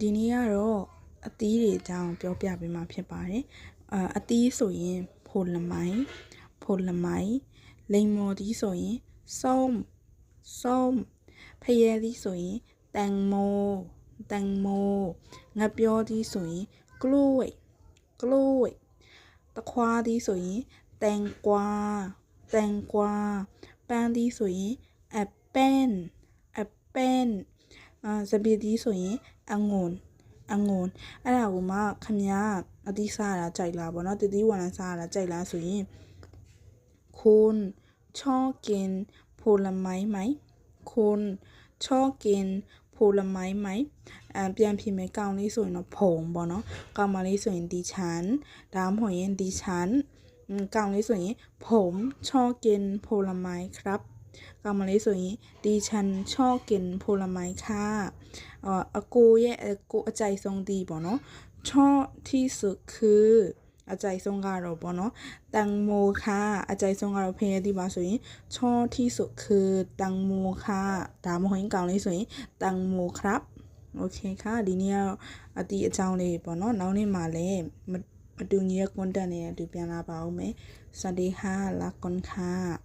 ဒီနေ့ကတော့အသီးတွေအကြောင်းပြောပြပေးမှာဖြစ်ပါတယ်အသီးဆိုရင်ဖိုလမိုင်းလိမ်မော်သီးဆိုရင်ส้มဖရဲသီးဆိုရင်တန်မိုငပြောသီးဆိုရင်ကล้วยတခွားသီးဆိုရင်တန်ကွာပန်းသီးဆိုရင်အပန်းစပစ်သီးဆိုရင်အငွန်အဲ့ဒါကိုမှခမည်းအသီးစားရတာကြိုက်လားပေါ့နော်တတိဝလန်စားရတာကြိုက်လားဆိုရင်คุณชอบกินผลไม้ไหมคุณชอบกินผลไม้ไหมပြန်ဖြေမယ်ကောင်းလေးဆိုရင်တော့ဖုံပေါ့နော်ကောင်းမလေးဆိုရင်ဒီချန်ဒါမှမဟုတ်ရင်ဒီချန်ကောင်းလေးဆိုရင်ผมชอบกินผลไม้ครับကောင်းမလေးဆိုရင်ဒီချန်ชอบกินผลไม้ค่ะအကိုရဲ့အကြိုက်ဆုံးသည်ပေါ့နော်ชอบที่สุดคือအကြိုက်ဆုံးကတော့ပေါ့နော်တန်မိုค่ะအကြိုက်ဆုံးကတော့ဖရဲသီးပါဆိုရင်ชอบที่สุดคือတန်မိုค่ะဒါမှမဟုတ်ရင်ကောင်းလေးဆိုရင်တန်မိုครับโอเคค่ะဒီနေ့ကတော့အတီးအကြောင်းလေးပေါ့နော်နောက်နေ့မှာလည်းမတူညီတဲ့ content တွေနဲ့အတူပြန်လာပါဦးမယ်စวัสดีค่ะรักกันค่ะ